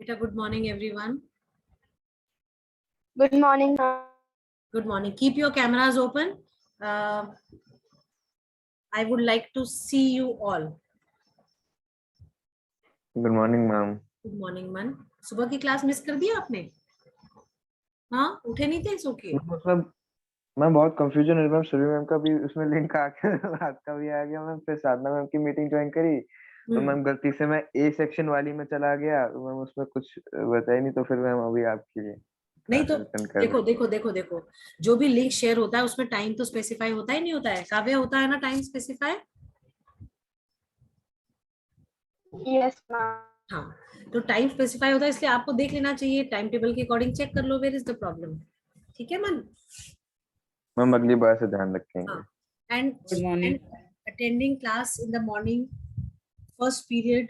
Beta, good morning, everyone. Good morning, ma'am. Good morning. Keep your cameras open. I would like to see you all. Good morning ma'am. Good morning मन। सुबह की class miss कर दिया आपने? हाँ, उठे नहीं थे? सो के मतलब मैं बहुत कंफ्यूजन है मैम। सूर्य मैम का भी उसमें लिंक आ गया, रात का भी आ गया मैम। फिर साधना मैम की मीटिंग ज्वाइन करी तो मैम गलती से मैं ए सेक्शन वाली में चला गया तो मैम उसमें कुछ बताया नहीं। तो फिर मैम अभी आपके लिए नहीं तो अटेंड कर देखो देखो देखो देखो, जो भी लिंक शेयर होता है उसमें टाइम तो स्पेसिफाई होता ही नहीं होता है। काव्य, होता है ना टाइम स्पेसिफाई? Yes, ma'am. हाँ, तो टाइम स्पेसिफाई होता है, इसलिए आपको देख लेना चाहिए, टाइम टेबल के अकॉर्डिंग चेक कर लो। Where is the problem? ठीक है मन? मैम अगली बार से ध्यान रखेंगे। हाँ, and attending class in the morning first period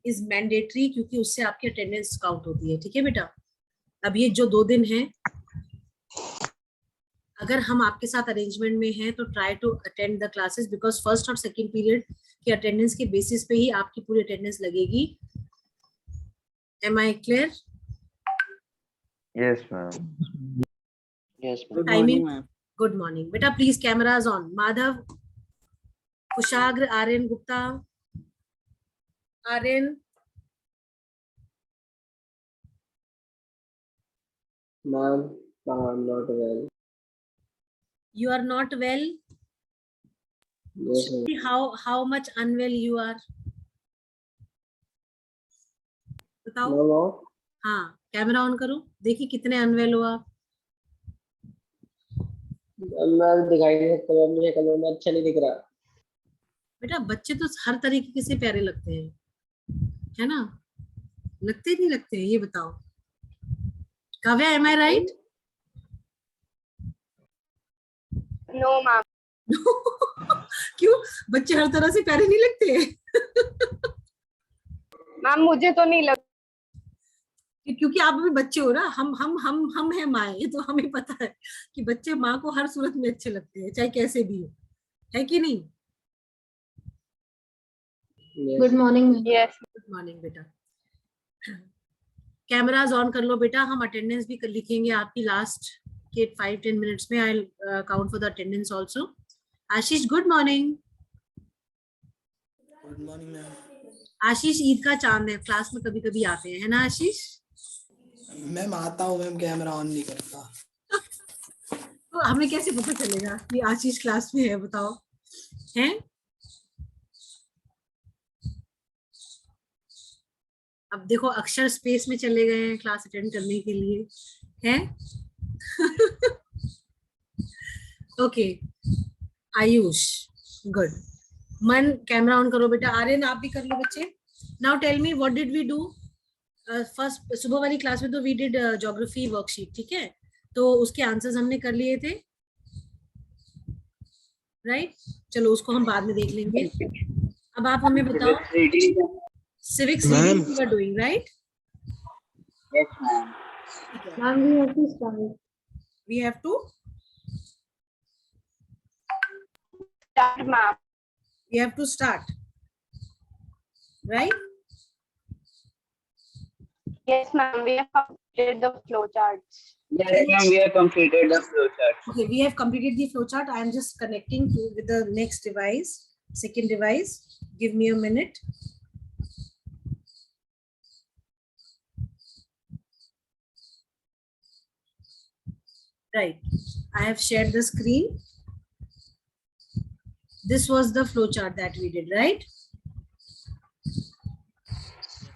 is mandatory, क्योंकि उससे आपकी अटेंडेंस काउंट होती है। ठीक है बेटा? अब ये जो 2 दिन हैं, अगर हम आपके साथ अरेंजमेंट में हैं तो try to attend the classes, because first और सेकंड पीरियड की अटेंडेंस के बेसिस पे ही आपकी पूरी अटेंडेंस लगेगी। Am I clear? Yes ma'am. Yes, ma'am. Good morning, ma'am. Good morning. Beta, please cameras on. Madhav, Kushagra, Aryan Gupta. Aryan. Ma'am, I'm not well. You are not well? Yes, ma'am. How much unwell you are? बताओ। No, no. हाँ, camera on करो, देखिए कितने unwell हो आप। मैं दिखाई नहीं सकता मैम, मुझे कलर में अच्छा नहीं दिख रहा। बेटा, बच्चे तो हर तरीके से प्यारे लगते हैं, है ना? लगते नहीं लगते हैं, ये बताओ। काव्या, एम आई राइट? No, ma'am. क्यों? बच्चे हर तरह से प्यारे नहीं लगते? मैम मुझे तो नहीं लग। क्योंकि आप भी बच्चे हो ना। हम हैं माए, तो हमें पता है कि बच्चे माँ को हर सूरत में अच्छे लगते हैं, चाहे कैसे भी हो, है कि नहीं? Yes. Good morning. Yes. Good morning बेटा। कैमराज ऑन कर लो बेटा। हम अटेंडेंस भी लिखेंगे आपकी लास्ट के 5-10 मिनट्स में। I count for the attendance also. Ashish, good morning. Good morning ma'am. Ashish Eid का चांद है, क्लास में कभी कभी आते हैं, है ना आशीष? मैम आता हूँ मैम, कैमरा ऑन नहीं करता। तो हमें कैसे पता चलेगा कि आशीष क्लास में है? बताओ। हैं? अब देखो, अक्षर स्पेस में चले गए हैं क्लास अटेंड करने के लिए, हैं? Okay, Ayush, good. मन, कैमरा ऑन करो बेटा। आर्यन, आप भी कर लो बच्चे। Now tell me, what did we do first? सुबह वाली क्लास में तो वी डिड ज्योग्राफी वर्कशीट, ठीक है? तो उसके आंसर्स हमने कर लिए थे, राइट? चलो उसको हम बाद में देख लेंगे। अब आप हमें बताओ, civics reading we were doing, right? Yes, ma'am. Ma'am, we have to start. We have to Start, ma'am. start, right? Yes, ma'am. We have completed the flow charts. Yes, ma'am. We have completed the flowchart. Okay, we have completed the flowchart. I am just connecting with the next device, second device. Give me a minute. Right, I have shared the screen. This was the flowchart that we did, right?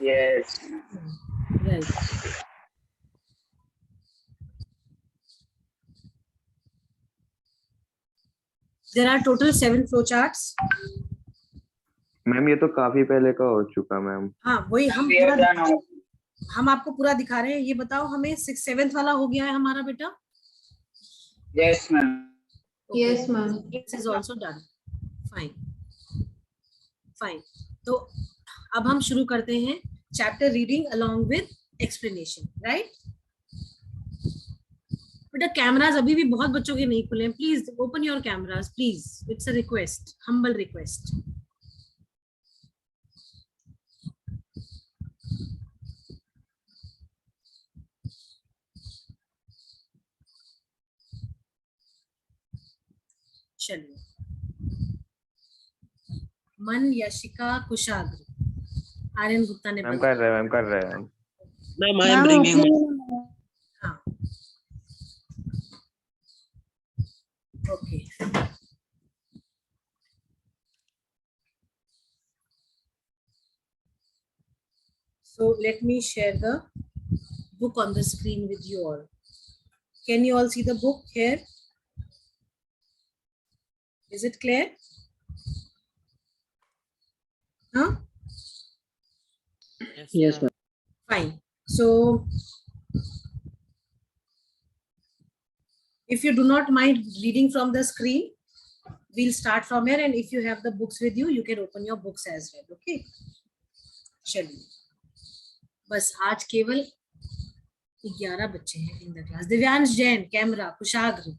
Yes. Right. There are total 7 flowcharts. Ma'am ये तो काफी पहले का हो चुका ma'am. हाँ, वही हम We have done all. हम आपको पूरा दिखा रहे हैं। ये बताओ, हमें 6th-7th वाला हो गया है हमारा बेटा? Yes, ma'am. Okay. Yes, ma'am. This is also done. Fine. Fine. तो अब हम शुरू करते हैं chapter reading along with explanation, right? बेटा, कैमरास अभी भी बहुत बच्चों के नहीं खुले हैं। Please open your cameras, please. It's a request, humble request. चलिए, मन, यशिका, कुशाग्र, आर्यन गुप्ता ने मैम पढ़ा। कर रहे हैं, मैम कर रहे हैं। मैम आई एम ब्रिंगिंग हाँ, okay. So let me share the book on the screen with you all. Can you all see the book here? Is it clear? Huh? Yes, ma'am. Fine. So if you do not mind reading from the screen, we'll start from here, and if you have the books with you, you can open your books as well. Okay? चलिए, बस आज केवल 11 बच्चे हैं in the class. Divyansh Jain, camera, Kushagra,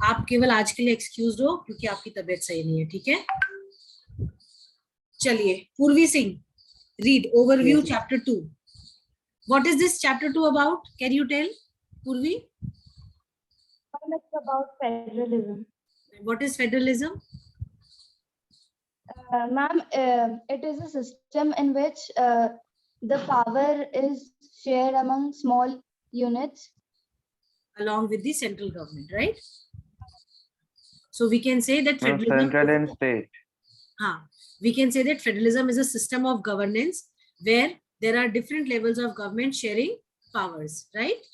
आप केवल आज के लिए एक्सक्यूज हो क्योंकि आपकी तबीयत सही नहीं है, ठीक है? चलिए, पूर्वी Singh, read overview chapter 2. What is this chapter 2 about? Can you tell, Purvi? It's about federalism. What is federalism? Ma'am, it is a system in which the power is shared among small units. Along with the central government, right? So we can say that ma'am federalism. Central and state. हाँ, we can say that federalism is a system of governance where there are different levels of government sharing powers, right?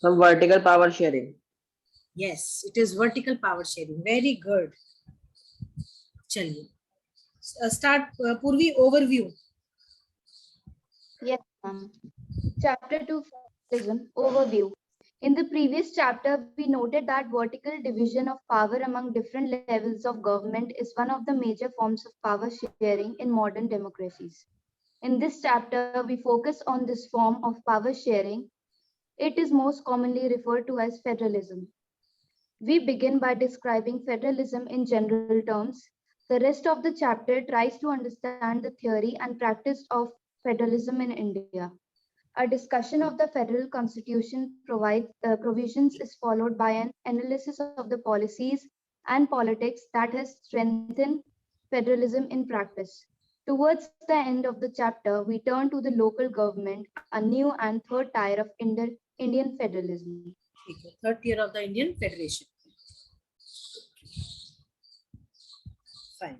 Some vertical power sharing. Yes, it is vertical power sharing. Very good. चलिए, start, Purvi, overview. Yes, ma'am. Chapter 2, federalism, overview. In the previous chapter, we noted that vertical division of power among different levels of government is one of the major forms of power sharing in modern democracies. In this chapter, we focus on this form of power sharing. It is most commonly referred to as federalism. We begin by describing federalism in general terms. The rest of the chapter tries to understand the theory and practice of federalism in India. A discussion of the federal constitution provisions is followed by an analysis of the policies and politics that has strengthened federalism in practice. Towards the end of the chapter, we turn to the local government, a new and third tier of Indian federalism. ठीक है, third tier of the Indian Federation. Fine.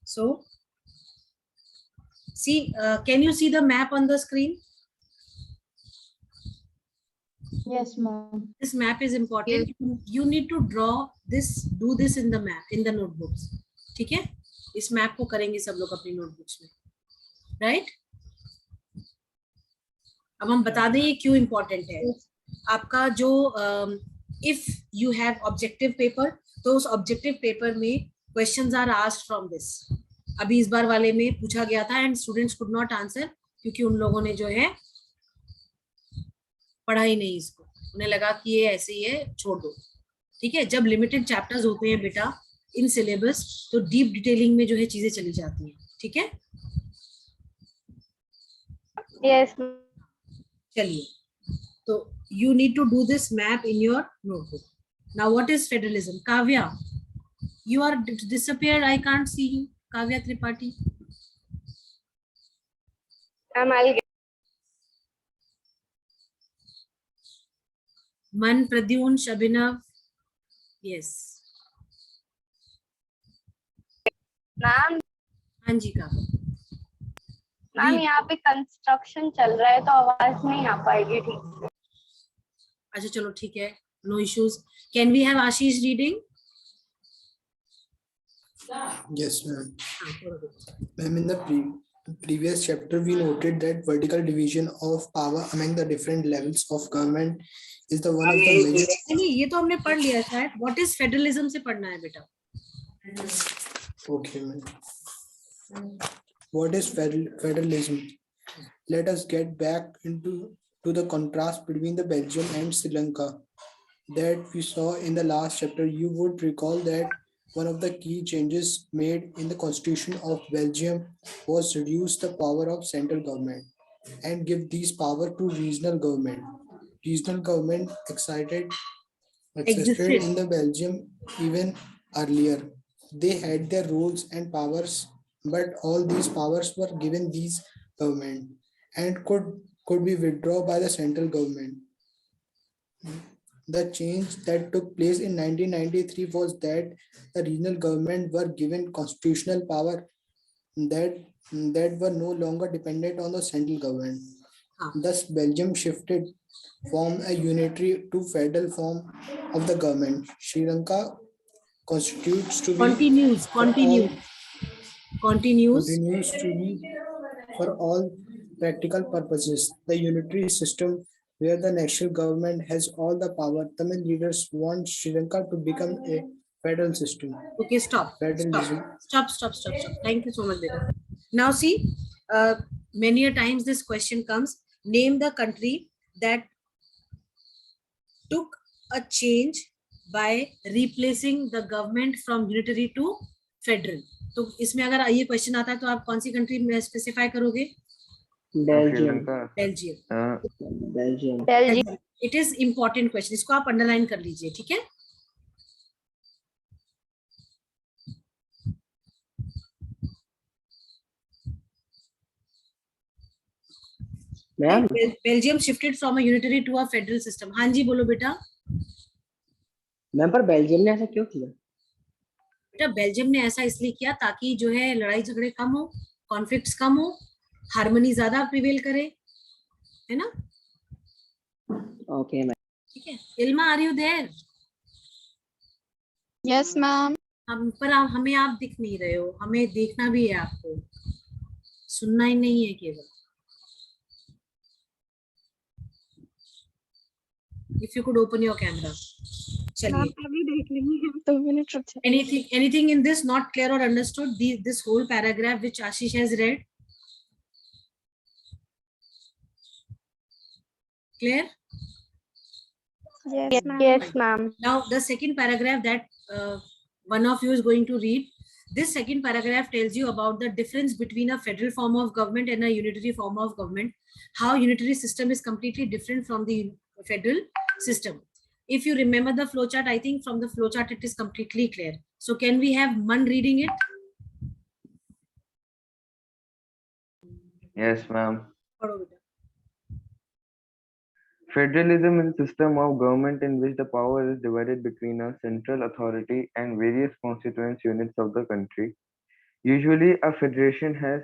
So, see, can you see the map on the screen? Yes, ma'am. This map is important. You need to draw this, do this in the map, in the notebooks. ठीक है? इस map को करेंगे सब लोग अपनी notebooks में, right? अब हम बता दें ये क्यों important है। आपका जो if you have objective paper, तो उस objective paper में questions are asked from this. अभी इस बार वाले में पूछा गया था and students could not answer क्योंकि उन लोगों ने जो है पढ़ा ही नहीं इसको, उन्हें लगा कि ये ऐसे ही है, छोड़ दो। ठीक है, जब लिमिटेड चैप्टर्स होते हैं बेटा इन सिलेबस, तो डीप डिटेलिंग में जो है चीजें चली जाती हैं। ठीक है, Yes. चलिए, तो you need to do this map in your notebook. Now what is federalism? Kavya, you are disappeared, I can't see you. Kavya Tripathi. I'll get Man, Pradyun, Shabinav. Yes. Ma'am हाँ जी Kavya. Ma'am यहाँ पे construction चल रहा है तो आवाज नहीं आ पाएगी ठीक से। अच्छा चलो ठीक है, no issues. Can we have Ashish reading? Yes, ma'am. हाँ, थोड़ा देर। Ma'am, in the previous chapter, we noted that vertical division of power among the different levels of government is the one of the major. नहीं, ये तो हमने पढ़ लिया शायद। What is federalism से पढ़ना है बेटा। Okay, ma'am. What is federalism? Let us get back to the contrast between the Belgium and Sri Lanka that we saw in the last chapter. You would recall that one of the key changes made in the constitution of Belgium was reduce the power of central government and give these power to regional government. Regional government exercised existed Existed. in the Belgium even earlier. They had their rules and powers, but all these powers were given these government and could be withdrawn by the central government. The change that took place in 1993 was that the regional government were given constitutional power that were no longer dependent on the central government. हाँ. Thus, Belgium shifted from a unitary to federal form of the government. Sri Lanka constitutes to be Continues. continues to be for all practical purposes the unitary system where the national government has all the power. Tamil leaders want Sri Lanka to become a federal system. Okay, stop. Federalism. Stop. Thank you so much, Beta. Now see, many a times this question comes, name the country that took a change by replacing the government from unitary to federal. तो इसमें अगर ये question आता है तो आप कौन सी कंट्री में स्पेसिफाई करोगे? Belgium Belgium. Belgium it is important question, इसको आप अंडरलाइन कर लीजिए, ठीक है? Ma'am Belgium shifted from a unitary to a federal system. हाँ जी बोलो बेटा. मैम पर बेल्जियम ने ऐसा क्यों किया? बेटा बेल्जियम ने ऐसा इसलिए किया ताकि जो है लड़ाई झगड़े कम हो, कॉन्फ्लिक्ट्स कम हो, हार्मनी ज्यादा प्रिवेल करे, है ना? Okay ma'am. ठीक है. Ilma, are you there? Yes ma'am. हमें आप दिख नहीं रहे हो, हमें देखना भी है आपको, सुनना ही नहीं है केवल. If you could open your camera. चलिए. अभी देख लेंगे 2 मिनट रुक जाइए. Anything in this not clear or understood? This whole paragraph which Ashish has read. Clear? Yes ma'am. Yes ma'am. Now the second paragraph that one of you is going to read. This second paragraph tells you about the difference between a federal form of government and a unitary form of government. How unitary system is completely different from the federal system. If you remember the flowchart, I think from the flowchart it is completely clear. So can we have Man reading it? Yes, ma'am. पढ़ो बेटा. Federalism is a system of government in which the power is divided between a central authority and various constituent units of the country. Usually, a federation has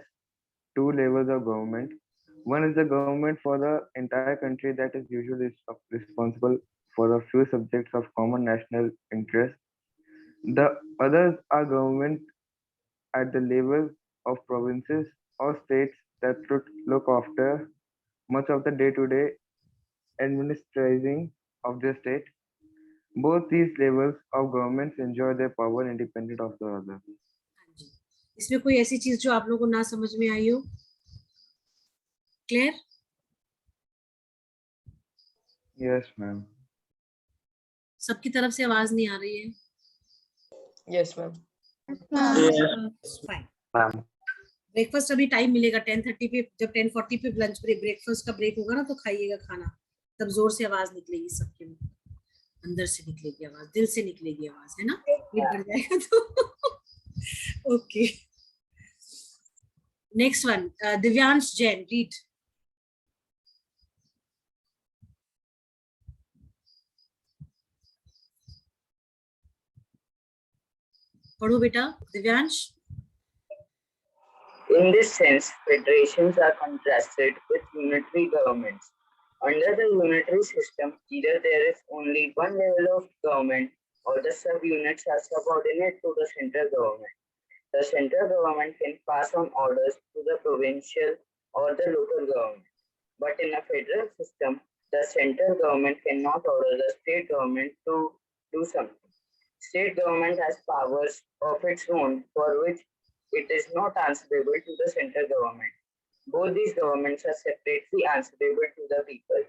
two levels of government. One is the government for the entire country that is usually responsible for a few subjects of common national interest. The others are government at the level of provinces or states that look after much of the day-to-day administration of the state. Both these levels of governments enjoy their power independent of the other. इसमें कोई ऐसी चीज जो आप लोगों को ना समझ में आई हो? Clear? Yes, ma'am. सबकी तरफ से आवाज नहीं आ रही है. Yes ma'am. Fine. Ma'am. Breakfast अभी टाइम मिलेगा 10:30 पे. जब 10:40 पे लंच ब्रेक ब्रेकफास्ट का ब्रेक होगा ना तो खाइएगा खाना, तब जोर से आवाज निकलेगी, सबके मुंह अंदर से निकलेगी आवाज, दिल से निकलेगी आवाज, है ना? पेट भर जाएगा तो. Okay. Next one, Divyansh Jain, read. पढ़ो बेटा Divyansh. In this sense, federations are contrasted with unitary governments. Under the unitary system, either there is only one level of government or the subunits are subordinate to the central government. The central government can pass on orders to the provincial or the local government. But in a federal system, the central government cannot order the state government to do something. State government has powers of its own for which it is not answerable to the central government. Both these governments are separately answerable to the people.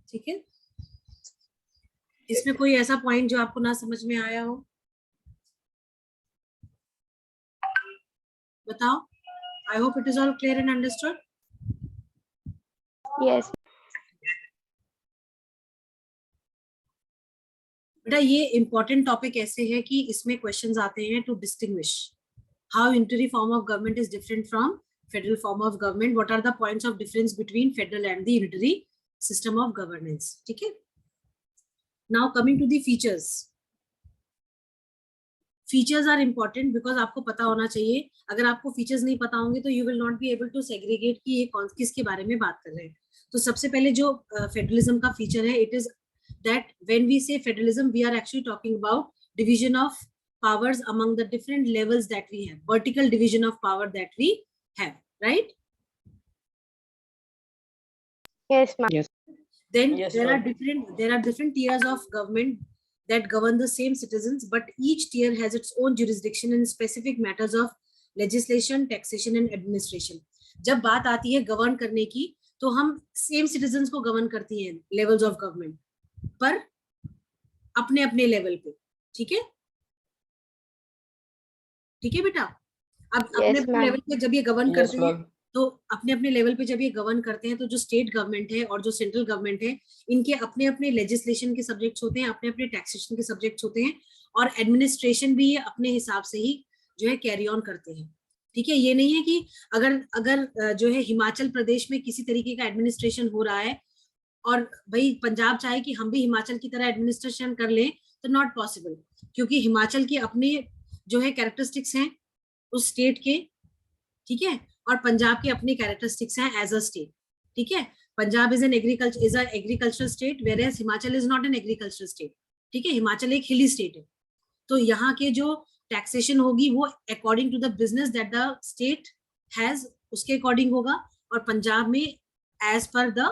ठीक है. इसमें कोई ऐसा point जो आपको ना समझ में आया हो? बताओ. I hope it is all clear and understood. Yes. बेटा ये इंपॉर्टेंट टॉपिक ऐसे है कि इसमें क्वेश्चंस आते हैं to distinguish how unitary form of government is different from federal form of government, what are the points of difference between federal and the unitary system of governance. ठीक है. Now coming to the features. Features are important because आपको पता होना चाहिए. अगर आपको features नहीं पता होंगे तो you will not be able to segregate कि ये कौन किसके बारे में बात कर रहे हैं. तो सबसे पहले जो फेडरलिज्म का फीचर है, it is that when we say federalism, we are actually talking about division of powers among the different levels that we have, vertical division of power that we have, right? Yes, ma'am. Yes. Then Yes, there are ma'am. different tiers of government that govern the same citizens, but each tier has its own jurisdiction in specific matters of legislation, taxation and administration. जब बात आती है govern करने की तो हम same citizens को govern करती हैं लेवल्स ऑफ गवर्नमेंट पर अपने अपने लेवल पे. ठीक है. ठीक है बेटा. अब अपने अपने लेवल पे जब ये गवर्न Yes, करते हैं ma'am. तो अपने अपने लेवल पे जब ये गवर्न करते हैं तो जो स्टेट गवर्नमेंट है और जो सेंट्रल गवर्नमेंट है इनके अपने अपने लेजिस्लेशन के सब्जेक्ट्स होते हैं, अपने अपने टैक्सेशन के सब्जेक्ट्स होते हैं और एडमिनिस्ट्रेशन भी ये अपने हिसाब से ही जो है कैरी ऑन करते हैं. ठीक है. ये नहीं है कि अगर जो है हिमाचल प्रदेश में किसी तरीके का एडमिनिस्ट्रेशन हो रहा है और भाई पंजाब चाहे कि हम भी हिमाचल की तरह एडमिनिस्ट्रेशन कर लें तो नॉट पॉसिबल, क्योंकि हिमाचल के अपने जो है कैरेक्टरिस्टिक्स हैं उस स्टेट के. ठीक है. और पंजाब के अपने कैरेक्टरिस्टिक्स हैं एज अ स्टेट. ठीक है. Punjab is a agricultural state whereas Himachal is not an agricultural state. ठीक है. हिमाचल एक हिली स्टेट है. तो यहाँ के जो टैक्सेशन होगी वो according to the business that the state has उसके अकॉर्डिंग होगा और पंजाब में एज पर द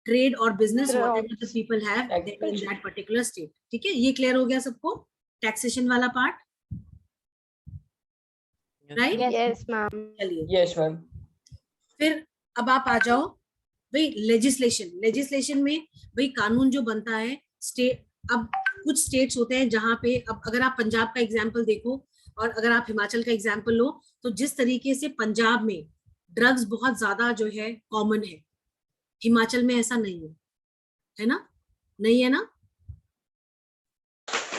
ट्रेड और business whatever the people have in that particular state. ठीक है. ये क्लियर हो गया सबको टैक्सेशन वाला पार्ट, राइट? Yes, ma'am. चलिए Yes, ma'am. फिर अब आप आ जाओ भाई लेजिस्लेशन में भाई कानून जो बनता है स्टेट. अब कुछ स्टेट्स होते हैं जहां पे अब अगर आप पंजाब का एग्जांपल देखो और अगर आप हिमाचल का एग्जांपल लो तो जिस तरीके से पंजाब में ड्रग्स बहुत ज्यादा जो है कॉमन है, हिमाचल में ऐसा नहीं है ना? नहीं है ना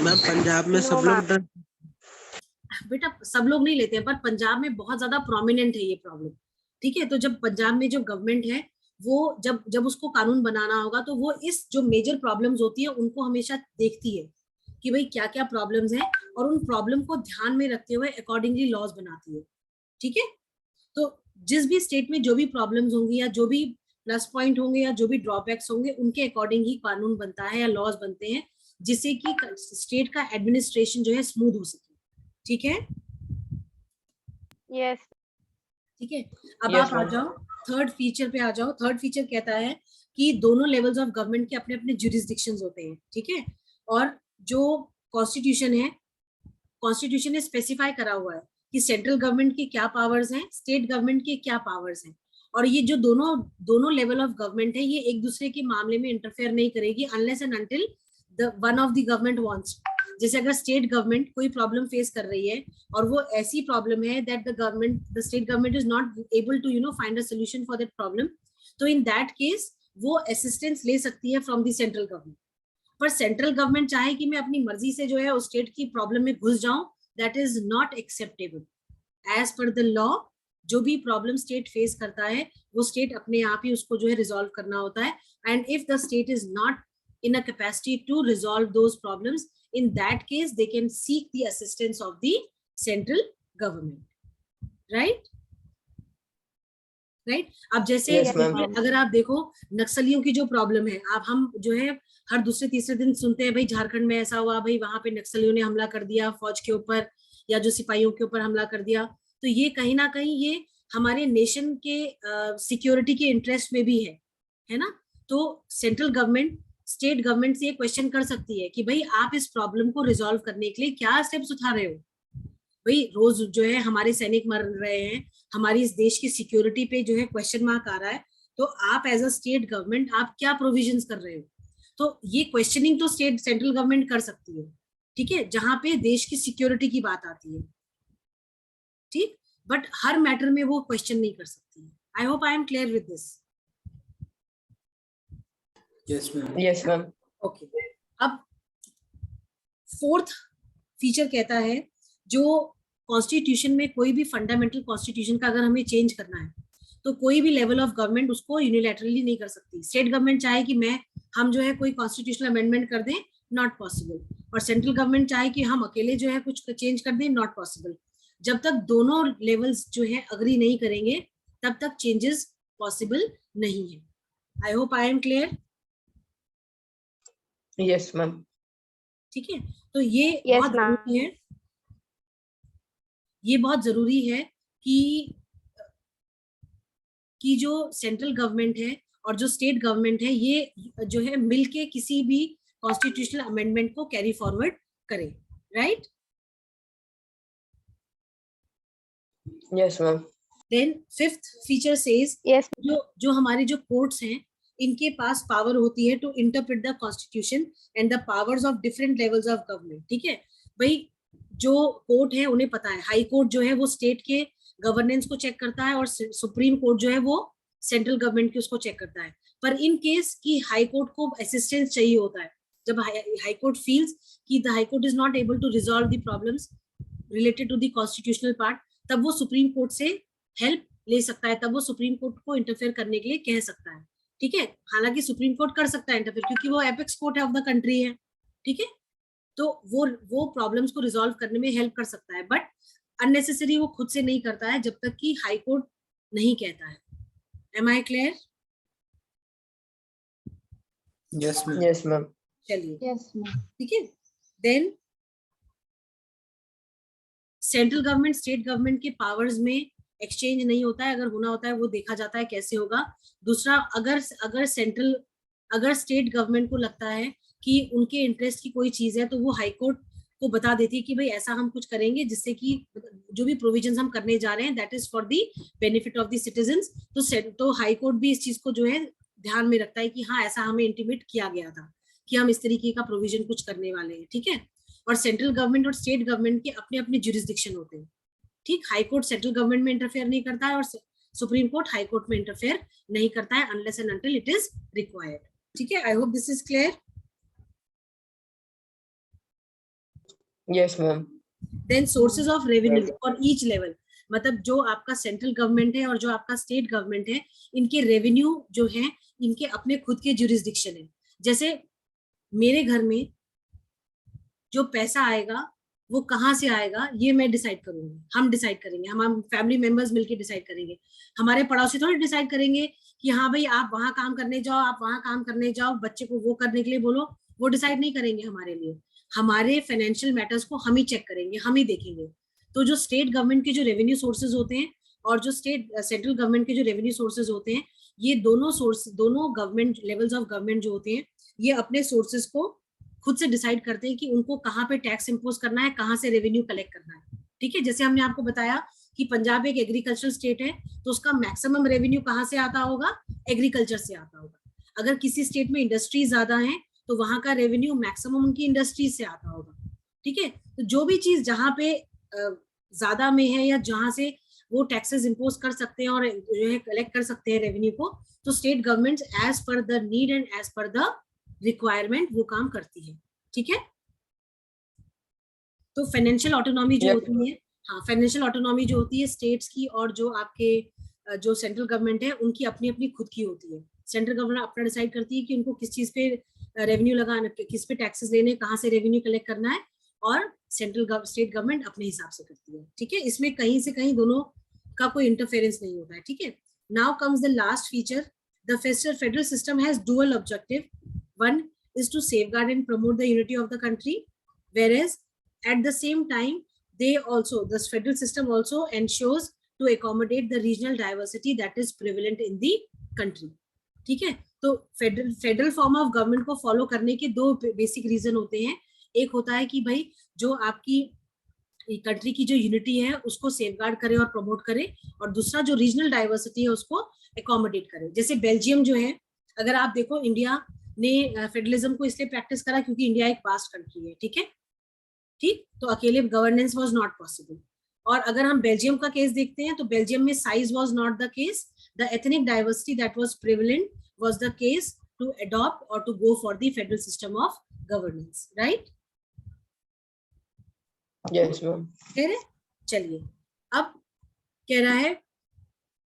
मैम? पंजाब में सब लोग बेटा? सब लोग नहीं लेते हैं पर पंजाब में बहुत ज्यादा प्रोमिनेंट है ये प्रॉब्लम. ठीक है. तो जब पंजाब में जो गवर्नमेंट है वो जब उसको कानून बनाना होगा तो वो इस जो मेजर प्रॉब्लम्स होती है उनको हमेशा देखती है कि भाई क्या क्या प्रॉब्लम्स हैं और उन प्रॉब्लम को ध्यान में रखते हुए अकॉर्डिंगली लॉज बनाती है. ठीक है. तो जिस भी स्टेट में जो भी प्रॉब्लम्स होंगी या जो भी प्लस पॉइंट होंगे या जो भी ड्रॉबैक्स होंगे उनके अकॉर्डिंग ही कानून बनता है या लॉज बनते हैं जिससे कि स्टेट का एडमिनिस्ट्रेशन जो है स्मूथ हो सके. ठीक है. Yes. ठीक है. अब Yes, आप आ ma'am. जाओ थर्ड फीचर पे आ जाओ. थर्ड फीचर कहता है कि दोनों लेवल्स ऑफ गवर्नमेंट के अपने अपने जुरिस्डिक्शंस होते हैं. ठीक है. और जो कॉन्स्टिट्यूशन ने स्पेसिफाई करा हुआ है कि सेंट्रल गवर्नमेंट के क्या पावर्स हैं, स्टेट गवर्नमेंट के क्या पावर्स हैं और ये जो दोनों लेवल ऑफ गवर्नमेंट है ये एक दूसरे के मामले में इंटरफेयर नहीं करेगी unless and until the one of the government wants. जैसे अगर स्टेट गवर्नमेंट कोई प्रॉब्लम फेस कर रही है और वो ऐसी प्रॉब्लम है that the state government is not able to find a solution for that problem, तो इन दैट केस वो असिस्टेंस ले सकती है फ्रॉम द सेंट्रल गवर्नमेंट. पर सेंट्रल गवर्नमेंट चाहे कि मैं अपनी मर्जी से जो है उस स्टेट की प्रॉब्लम में घुस जाऊं, that is not acceptable. As per the law जो भी प्रॉब्लम स्टेट फेस करता है वो स्टेट अपने आप ही उसको जो है रिजॉल्व करना होता है. And if the state is not in a capacity to resolve those problems, in that case they can seek the assistance of the central government. right अब जैसे Yes, ma'am. अगर आप देखो नक्सलियों की जो प्रॉब्लम है, अब हम जो है हर दूसरे तीसरे दिन सुनते हैं भाई झारखंड में ऐसा हुआ, भाई वहां पे नक्सलियों ने हमला कर दिया फौज के ऊपर या जो सिपाहियों के ऊपर हमला कर दिया. तो ये कहीं ना कहीं ये हमारे नेशन के सिक्योरिटी के इंटरेस्ट में भी है ना. तो सेंट्रल गवर्नमेंट स्टेट गवर्नमेंट से ये क्वेश्चन कर सकती है कि भाई आप इस प्रॉब्लम को रिजॉल्व करने के लिए क्या स्टेप्स उठा रहे हो. भाई रोज जो है हमारे सैनिक मर रहे हैं, हमारी इस देश की सिक्योरिटी पे जो है क्वेश्चन मार्क आ रहा है, तो आप एज अ स्टेट गवर्नमेंट आप क्या प्रोविजंस कर रहे हो. तो ये क्वेश्चनिंग तो सेंट्रल गवर्नमेंट कर सकती है. ठीक है. जहां पे देश की सिक्योरिटी की बात आती है. ठीक. बट हर मैटर में वो क्वेश्चन नहीं कर सकती. I hope I am clear with this. Yes, ma'am. Yes, ma'am. Okay. अब फोर्थ फीचर कहता है जो कॉन्स्टिट्यूशन में कोई भी फंडामेंटल कॉन्स्टिट्यूशन का अगर हमें चेंज करना है तो कोई भी लेवल ऑफ गवर्नमेंट उसको यूनिलैटरली नहीं कर सकती। स्टेट गवर्नमेंट चाहे कि हम जो है कोई कॉन्स्टिट्यूशनल अमेंडमेंट कर दें, नॉट पॉसिबल, और सेंट्रल गवर्नमेंट चाहे कि हम अकेले जो है कुछ चेंज कर दें, नॉट पॉसिबल। जब तक दोनों लेवल्स जो है अग्री नहीं करेंगे तब तक चेंजेस पॉसिबल नहीं है। I hope I am clear. Yes ma'am. ठीक है, तो ये Yes, बहुत ma'am. जरूरी है, ये बहुत जरूरी है कि जो सेंट्रल गवर्नमेंट है और जो स्टेट गवर्नमेंट है ये जो है मिलके किसी भी कॉन्स्टिट्यूशनल अमेंडमेंट को कैरी फॉरवर्ड करें, right? Yes ma'am. Then fifth feature says Yes. जो हमारे जो कोर्ट्स हैं इनके पास पावर होती है to interpret the constitution and the powers of different levels of government. ठीक है भाई, जो कोर्ट है उन्हें पता है, हाई कोर्ट जो है वो स्टेट के गवर्नेंस को चेक करता है और सुप्रीम कोर्ट जो है वो सेंट्रल गवर्नमेंट की उसको चेक करता है। पर इन केस कि हाई कोर्ट को असिस्टेंस चाहिए होता है, जब हाई कोर्ट फील्स कि the high court is not able to resolve the problems related to the constitutional part, तब वो सुप्रीम कोर्ट से हेल्प ले सकता है, तब वो सुप्रीम कोर्ट को इंटरफेयर करने के लिए कह सकता है। ठीक है, हालांकि सुप्रीम कोर्ट कर सकता है इंटरफेयर क्योंकि वो एपेक्स कोर्ट है ऑफ द कंट्री है। ठीक है, तो वो प्रॉब्लम्स को रिजॉल्व करने में हेल्प कर सकता है, बट अननेसेसरी वो खुद से नहीं करता है जब तक कि हाई कोर्ट नहीं कहता है। Am I clear? Yes, ma'am. Yes ma'am. चलिए, Yes, ma'am. ठीक है। Then central government state government के पावर्स में एक्सचेंज नहीं होता है, अगर होना होता है वो देखा जाता है कैसे होगा। दूसरा, अगर स्टेट गवर्नमेंट को लगता है कि उनके इंटरेस्ट की कोई चीज है तो वो हाई कोर्ट को बता देती है कि भाई ऐसा हम कुछ करेंगे जिससे कि जो भी प्रोविजंस हम करने जा रहे हैं that is for the benefit of the citizens. तो हाई कोर्ट भी इस चीज को जो है ध्यान में रखता है कि हाँ ऐसा हमें इंटीमेट किया गया था कि हम इस तरीके का प्रोविजन कुछ करने वाले हैं। ठीक है, और सेंट्रल गवर्नमेंट और स्टेट गवर्नमेंट के अपने अपने ज्यूरिसडिक्शन होते हैं। ठीक, हाई कोर्ट सेंट्रल गवर्नमेंट में इंटरफेयर नहीं करता है और सुप्रीम कोर्ट हाई कोर्ट में इंटरफेयर नहीं करता है unless and until it is required. ठीक है, I hope this is clear. Yes ma'am. Then sources of revenue for each level, मतलब जो आपका सेंट्रल गवर्नमेंट है और जो आपका स्टेट गवर्नमेंट है इनके रेवेन्यू जो है इनके अपने खुद के ज्यूरिसडिक्शन है। जैसे मेरे घर में जो पैसा आएगा वो कहाँ से आएगा ये मैं डिसाइड करूंगी, हम डिसाइड करेंगे, हम फैमिली मेंबर्स मिलके डिसाइड करेंगे। हमारे पड़ोसी थोड़ी डिसाइड करेंगे कि हाँ भाई आप वहां काम करने जाओ, आप वहां काम करने जाओ, बच्चे को वो करने के लिए बोलो, वो डिसाइड नहीं करेंगे हमारे लिए। हमारे फाइनेंशियल मैटर्स को हम ही चेक करेंगे, हम ही देखेंगे। तो जो स्टेट गवर्नमेंट के जो रेवेन्यू सोर्सेज होते हैं और जो सेंट्रल गवर्नमेंट के जो रेवेन्यू सोर्सेज होते हैं, ये दोनों गवर्नमेंट लेवल्स ऑफ गवर्नमेंट जो होते हैं ये अपने सोर्सेज को खुद से डिसाइड करते हैं कि उनको कहाँ पे टैक्स इंपोज करना है, कहाँ से रेवेन्यू कलेक्ट करना है। ठीक है, जैसे हमने आपको बताया कि पंजाब एक एग्रीकल्चर स्टेट है तो उसका मैक्सिमम रेवेन्यू कहाँ से आता होगा, एग्रीकल्चर से आता होगा। अगर किसी स्टेट में इंडस्ट्री ज्यादा है तो वहां का रेवेन्यू मैक्सिमम उनकी इंडस्ट्रीज से आता होगा। ठीक है, तो जो भी चीज जहाँ पे ज्यादा में है या जहाँ से वो टैक्सेस इंपोज कर सकते हैं और जो है कलेक्ट कर सकते हैं रेवेन्यू को, तो state government as per the need and as per the requirement वो काम करती है। ठीक है, तो फाइनेंशियल ऑटोनॉमी जो होती है, हाँ फाइनेंशियल ऑटोनॉमी जो होती है स्टेट्स की और जो आपके जो सेंट्रल गवर्नमेंट है उनकी अपनी अपनी खुद की होती है। सेंट्रल गवर्नमेंट अपना डिसाइड करती है कि उनको किस चीज पे रेवेन्यू लगाना, किस पे टैक्सेस लेने, कहाँ से रेवेन्यू कलेक्ट करना है, और स्टेट गवर्नमेंट अपने हिसाब से करती है। ठीक है, इसमें कहीं से कहीं दोनों का कोई इंटरफेरेंस नहीं होता है। ठीक है, now comes the last feature. The federal system has dual objective. One is to safeguard and promote the unity of the country, whereas at the same time the federal system also ensures to accommodate the regional diversity that is prevalent in the country. ठीक है, तो federal form of government को follow करने के दो basic reason होते हैं। एक होता है कि भाई जो आपकी कंट्री की जो यूनिटी है उसको सेफगार्ड करे और प्रमोट करे, और दूसरा जो रीजनल डाइवर्सिटी है उसको एकोमोडेट करे। जैसे बेल्जियम जो है, अगर आप देखो इंडिया ने फेडरलिज्म को इसलिए प्रैक्टिस करा क्योंकि इंडिया एक वास्ट कंट्री है। ठीक है, ठीक, तो अकेले गवर्नेंस वाज नॉट पॉसिबल। और अगर हम बेल्जियम का केस देखते हैं तो बेल्जियम में size was not the case, the ethnic diversity that was prevalent was the case to adopt और to go for the federal system of governance, right? Yes, ma'am. कह रहे, चलिए अब कह रहा है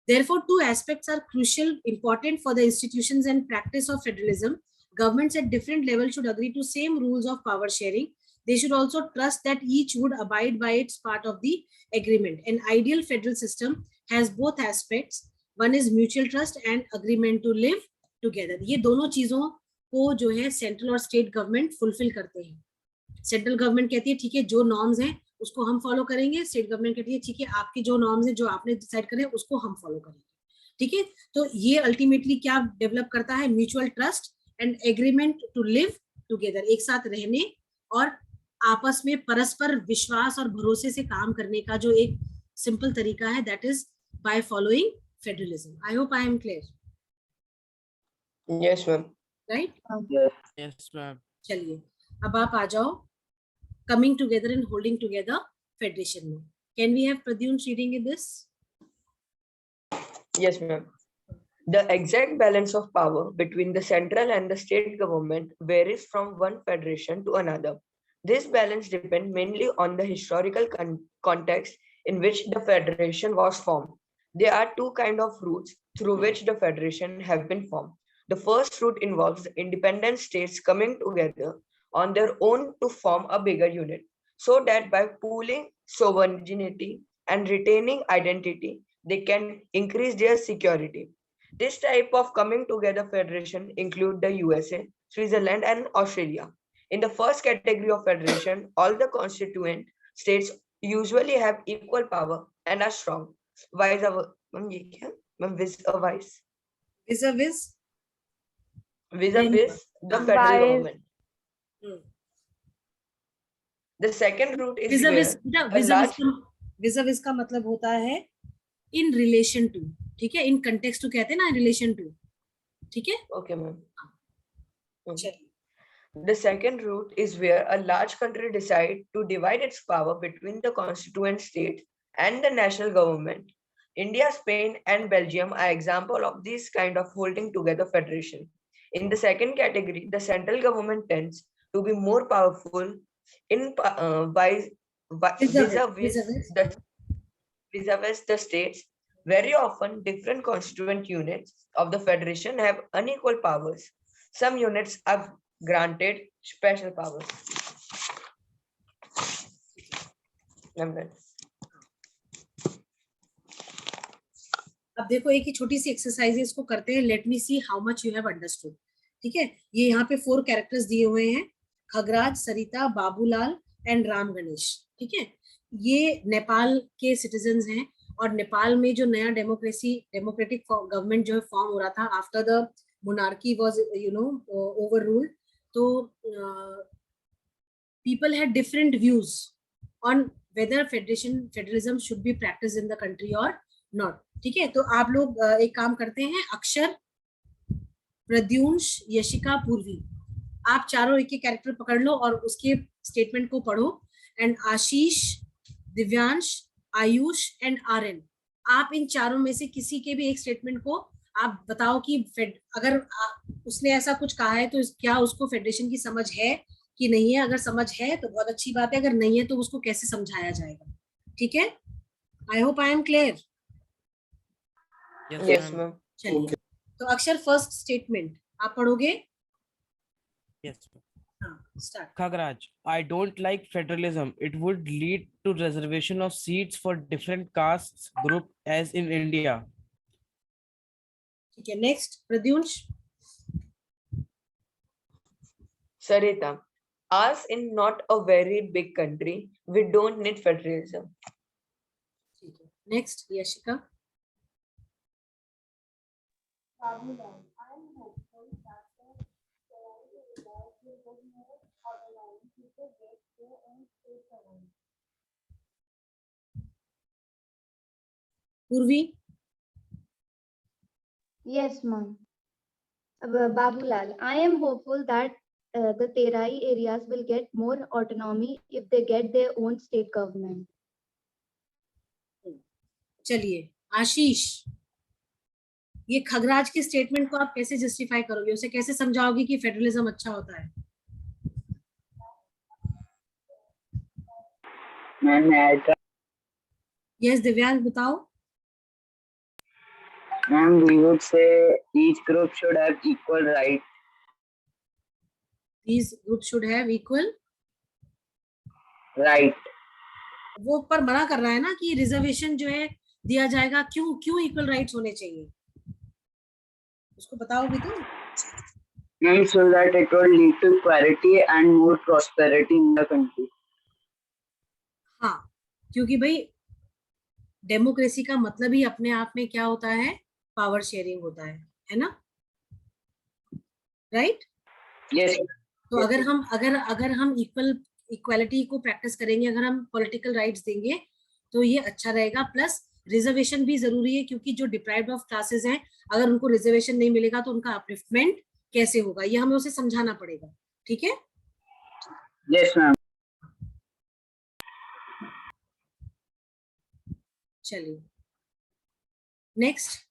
therefore two aspects are crucial important for the institutions and practice of federalism. Governments at different levels should agree to same rules of power sharing. They should also trust that each would abide by its part of the agreement. An ideal federal system has both aspects. One is mutual trust and agreement to live together. ये दोनों चीजों को जो है central और state government fulfil करते हैं. Central government कहती है ठीक है जो नॉर्म्स हैं उसको हम फॉलो करेंगे, स्टेट गवर्नमेंट कहती है ठीक है आपके जो नॉर्म्स हैं जो आपने डिसाइड करे उसको हम फॉलो करेंगे. ठीक है, तो ये अल्टीमेटली क्या डेवलप करता है, mutual trust and agreement to live together, एक साथ रहने और आपस में परस्पर विश्वास और भरोसे से काम करने का जो एक सिंपल तरीका है, that is by following federalism. I hope I am clear. Yes, ma'am. Right, Yes, ma'am. चलिए अब आप आ जाओ coming together and holding together federation में. Can we have Pradyumsh reading in this? Yes, ma'am. The exact balance of power between the central and the state government varies from one federation to another. This balance depends mainly on the historical context in which the federation was formed. There are two kinds of routes through which the federation have been formed. The first route involves the independent states coming together on their own to form a bigger unit, so that by pooling sovereignty and retaining identity, they can increase their security. This type of coming together federation include the USA, Switzerland, and Australia. In the first category of federation, all the constituent states usually have equal power and are strong. Vis-a-vis the federal government. The second route is vis-a-vis का मतलब होता है in relation to. ठीक है, in context to कहते हैं ना, in relation to. ठीक है, okay, ma'am. चलिए. The second route is where a large country decides to divide its power between the constituent states and the national government. India, Spain, and Belgium are examples of this kind of holding together federation. In the second category, the central government tends to be more powerful in vis-a-vis the states. Very often, different constituent units of the federation have unequal powers. Some units are granted special powers. अब देखो एक ही छोटी सी exercise है, इसको करते हैं. Let me see how much you have understood. ठीक है, ये यहाँ पे 4 कैरेक्टर्स दिए हुए हैं, खगराज, सरिता, बाबूलाल एंड राम गणेश. ठीक है, ये नेपाल के सिटीजन्स हैं और नेपाल में जो नया डेमोक्रेटिक गवर्नमेंट जो है फॉर्म हो रहा था after the monarchy was over ruled. तो people had different views on whether federalism should be practiced in the country or not. ठीक है, तो आप लोग एक काम करते हैं, अक्षर, प्रद्युम्श, यशिका, पूर्वी, आप चारों एक एक कैरेक्टर पकड़ लो और उसके स्टेटमेंट को पढ़ो. एंड आशीष, दिव्यांश, आयुष एंड आर्यन, आप इन चारों में से किसी के भी एक स्टेटमेंट को आप बताओ कि अगर उसने ऐसा कुछ कहा है तो क्या उसको फेडरेशन की समझ है कि नहीं है. अगर समझ है तो बहुत अच्छी बात है, अगर नहीं है तो उसको कैसे समझाया जाएगा. ठीक है, I hope I am clear. Yes, ma'am. चलिए, तो अक्षर फर्स्ट स्टेटमेंट आप पढ़ोगे. Yes, ma'am. हाँ, start. Khagraj, I don't like federalism. It would lead to reservation of seats for different castes group as in India. ठीक है, next प्रद्युम्श. Sarita, as in not a very big country, we don't need federalism. ठीक है, next Yashika. पूर्वी. Yes, ma'am. Babulal, I am hopeful that the Terai areas will get more autonomy if they get their own state government. चलिए, आशीष, ये खगराज के statement को आप कैसे justify करोगे, उसे कैसे समझाओगे कि फेडरलिज्म अच्छा होता है. मैम यस दिव्यांश बताओ. Ma'am we would say each group should have equal right. These groups should have equal. Right. वो ऊपर मना कर रहा है ना कि रिजर्वेशन जो है दिया जाएगा. क्यों क्यों इक्वल राइट्स होने चाहिए, उसको बताओगे तो. Ma'am, so that it will lead to equality and more prosperity in the country. हाँ, क्योंकि भाई डेमोक्रेसी का मतलब ही अपने आप में क्या होता है, पावर शेयरिंग होता है ना, राइट? Yes. तो अगर हम इक्वालिटी को प्रैक्टिस करेंगे, अगर हम पॉलिटिकल राइट्स देंगे तो ये अच्छा रहेगा. प्लस रिजर्वेशन भी जरूरी है, क्योंकि जो डिप्राइव्ड ऑफ क्लासेस हैं, अगर उनको रिजर्वेशन नहीं मिलेगा तो उनका अपलिफ्टमेंट कैसे होगा, ये हमें उसे समझाना पड़ेगा. ठीक है? Yes, ma'am. चलिए नेक्स्ट.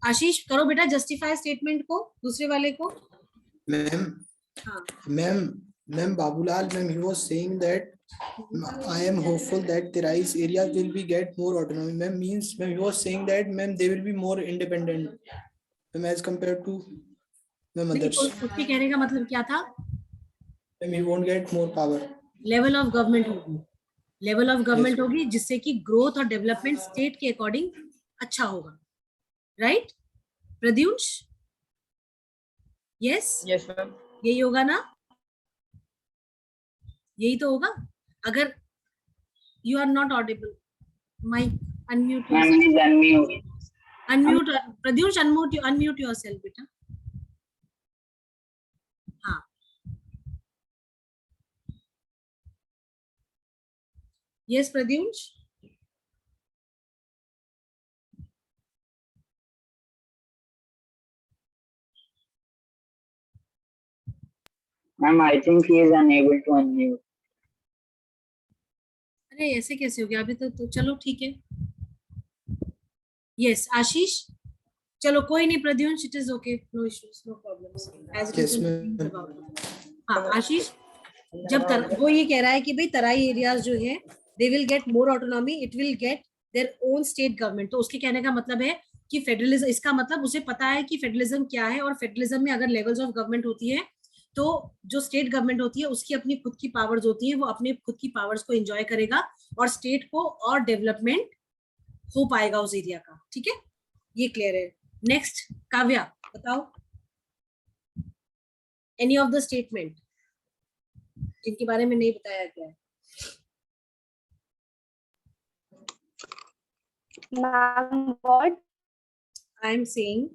आशीष करो बेटा जस्टिफाई स्टेटमेंट को, दूसरे वाले को. Ma'am, हाँ. ma'am Babulal, ma'am, he was saying that I am hopeful that the rice area will be get more autonomy. Ma'am means, ma'am, he was saying that, ma'am, they will be more independent, ma'am, as compared to ma'am नहीं, others. तो उसके कहने का मतलब क्या था? Ma'am, he won't get more power. Level of government होगी, level of government Yes. होगी, जिससे कि ग्रोथ और डेवलपमेंट स्टेट के अकॉर्डिंग अच्छा होगा. Right Pradyush? Yes, Yes, ma'am. यही होगा ना, यही तो होगा. अगर you are not audible, mic unmute Ma'am is unmute. Unmute. Pradyush unmute yourself बेटा. हाँ, yes Pradyush. Ma'am, I think he is unable to unmute. अरे ऐसे कैसे हो गया अभी तो चलो ठीक है. यस आशीष, चलो कोई नहीं. Pradyush, it is okay, no issues, no problems, as it Yes, is. ma'am. हाँ आशीष, जब वो ये कह रहा है कि भाई तराई एरियाज जो है they will get more autonomy, it will get their own state government. तो उसके कहने का मतलब है कि फेडरलिज्म, इसका मतलब उसे पता है कि फेडरलिज्म क्या है, और फेडरलिज्म में अगर लेवल्स ऑफ गवर्नमेंट होती है तो जो स्टेट गवर्नमेंट होती है उसकी अपनी खुद की पावर्स होती है, वो अपने खुद की पावर्स को एंजॉय करेगा और स्टेट को और डेवलपमेंट हो पाएगा उस एरिया का. ठीक है, ये क्लियर है. नेक्स्ट काव्या बताओ, एनी ऑफ द स्टेटमेंट जिनके बारे में नहीं बताया गया है. Ma'am, what? I am saying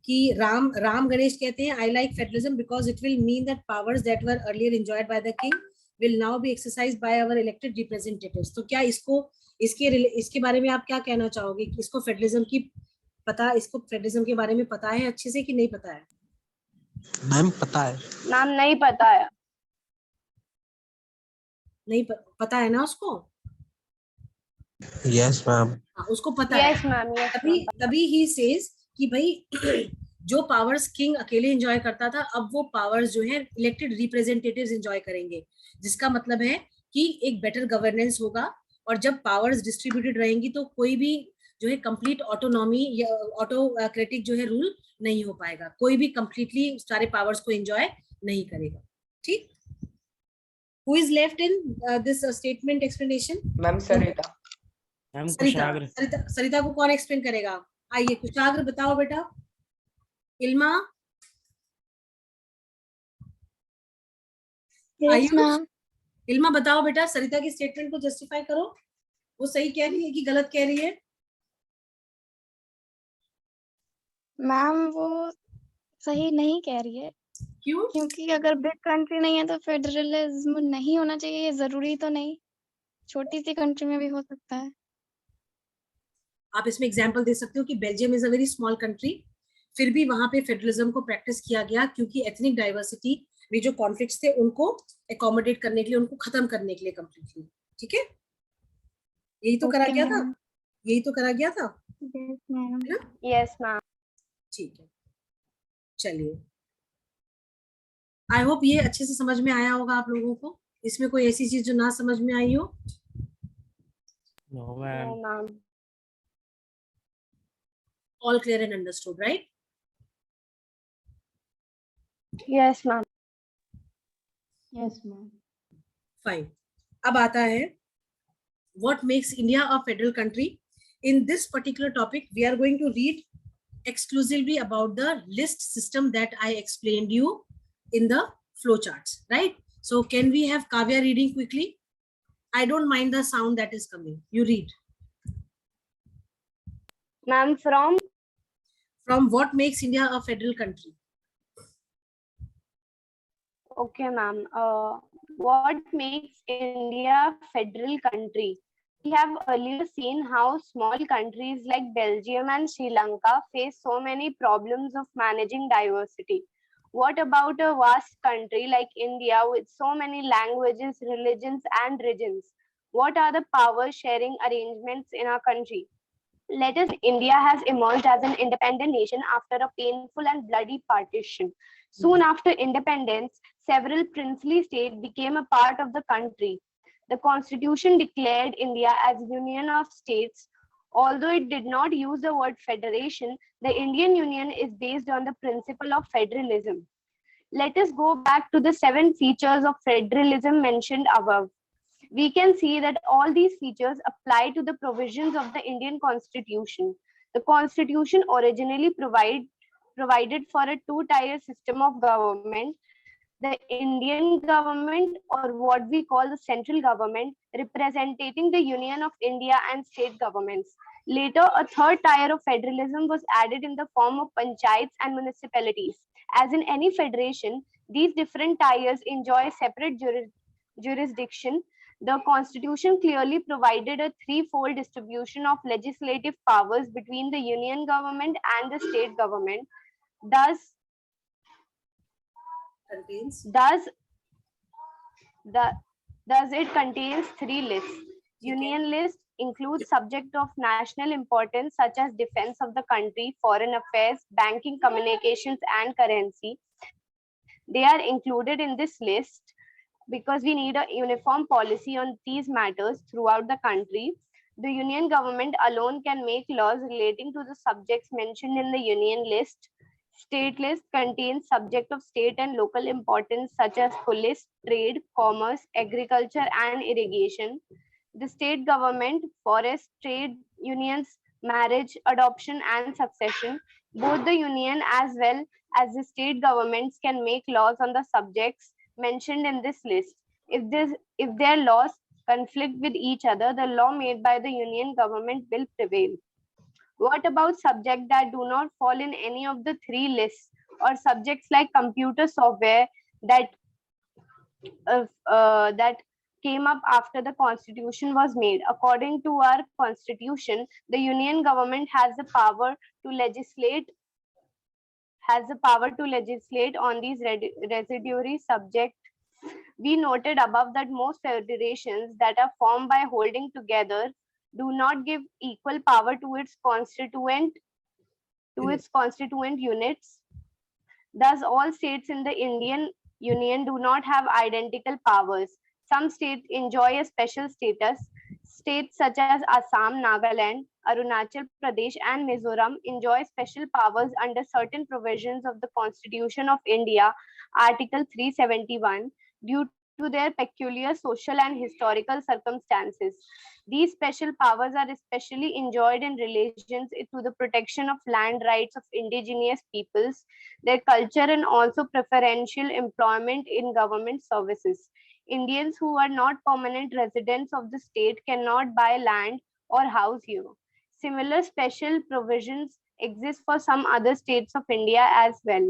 कि राम गणेश कहते हैं I like federalism because it will mean that powers that were earlier enjoyed by the king will now be exercised by our elected representatives. तो क्या इसके बारे में आप क्या कहना चाहोगे कि इसको फेडरलिज्म के बारे में पता है अच्छे से कि नहीं पता है? मैम पता है. Ma'am, नहीं पता है. नहीं पता है ना उसको? Yes ma'am. हाँ, उसको पता है. Yes, ma'am. Yes, तभी ही सेज कि भाई जो पावर्स किंग अकेले एंजॉय करता था, अब वो पावर्स जो है इलेक्टेड रिप्रेजेंटेटिव्स एंजॉय करेंगे, जिसका मतलब है कि एक बेटर गवर्नेंस होगा. और जब पावर्स डिस्ट्रीब्यूटेड रहेंगी तो कोई भी जो है कंप्लीट ऑटोनॉमी या ऑटोक्रेटिक जो है रूल नहीं हो पाएगा, कोई भी कंप्लीटली सारे पावर्स को एंजॉय नहीं करेगा. ठीक, who is left in this statement explanation? Ma'am, Sarita. Ma'am Sarita. Kushagra. Sarita को कौन एक्सप्लेन करेगा? आइए कुशाग्र बताओ बेटा. इल्मा. Yes, ma'am. इल्मा बताओ बेटा, सरिता की स्टेटमेंट को जस्टिफाई करो. वो सही कह रही है कि गलत कह रही है? मैम वो सही नहीं कह रही है, क्यों? क्योंकि अगर बिग कंट्री नहीं है तो फेडरलिज्म नहीं होना चाहिए, ये जरूरी तो नहीं, छोटी सी कंट्री में भी हो सकता है. आप इसमें एग्जांपल दे सकते हो कि Belgium is a very small country, फिर भी वहां पे फेडरलिज्म को प्रैक्टिस किया गया क्योंकि एथनिक डाइवर्सिटी में जो कॉन्फ्लिक्ट्स थे उनको अकोमोडेट करने के लिए, उनको खत्म करने के लिए कंप्लीटली. ठीक है, यही तो करा Okay, गया था, ma'am. यही तो करा गया था. Yes, ma'am. है ना? Yes, ma'am. ठीक है, चलिए. आई होप ये अच्छे से समझ में आया होगा आप लोगों को. इसमें कोई ऐसी चीज जो ना समझ में आई हो? No, No, ma'am. ma'am. All clear and understood, right? Yes, ma'am. Yes, ma'am. Fine. अब आता है what makes India a federal country. In this particular topic, we are going to read exclusively about the list system that I explained you in the flowcharts, right? So can we have Kavya reading quickly? I don't mind the sound that is coming. You read. Ma'am, From what makes India a federal country? okay, ma'am. What makes India a federal country? We have earlier seen how small countries like Belgium and Sri Lanka face so many problems of managing diversity. What about a vast country like India with so many languages, religions, and regions? What are the power sharing arrangements in our country? Let us, India has emerged as an independent nation after a painful and bloody partition. Soon after independence, several princely states became a part of the country. The constitution declared India as Union of States. Although it did not use the word federation, the Indian Union is based on the principle of federalism. Let us go back to the 7 features of federalism mentioned above. We can see that all these features apply to the provisions of the Indian Constitution. The Constitution originally provided for a two-tier system of government. The Indian government, or what we call the central government, representing the Union of India and state governments. Later, a third tier of federalism was added in the form of panchayats and municipalities. As in any federation, these different tiers enjoy separate jurisdiction. The Constitution clearly provided a threefold distribution of legislative powers between the Union government and the state government. Thus, it contains 3 lists. Union list includes subjects of national importance such as defense of the country, foreign affairs, banking, communications, and currency. They are included in this list because we need a uniform policy on these matters throughout the country. The Union government alone can make laws relating to the subjects mentioned in the Union list. State list contains subjects of state and local importance such as police, trade, commerce, agriculture, and irrigation. The state government, forest, trade unions, marriage, adoption, and succession. Both the union as well as the state governments can make laws on the subjects mentioned in this list. If their laws conflict with each other, the law made by the union government will prevail. What about subjects that do not fall in any of the 3 lists, or subjects like computer software that came up after the constitution was made? According to our constitution, the union government has the power to legislate on these residuary subjects. We noted above that most federations that are formed by holding together do not give equal power to its constituent units. Thus, all states in the Indian Union do not have identical powers. Some states enjoy a special status. States such as Assam, Nagaland, Arunachal Pradesh, and Mizoram enjoy special powers under certain provisions of the Constitution of India, Article 371, due to their peculiar social and historical circumstances. These special powers are especially enjoyed in relation to the protection of land rights of indigenous peoples, their culture, and also preferential employment in government services. Indians who are not permanent residents of the state cannot buy land or house here. Similar special provisions exist for some other states of India as well.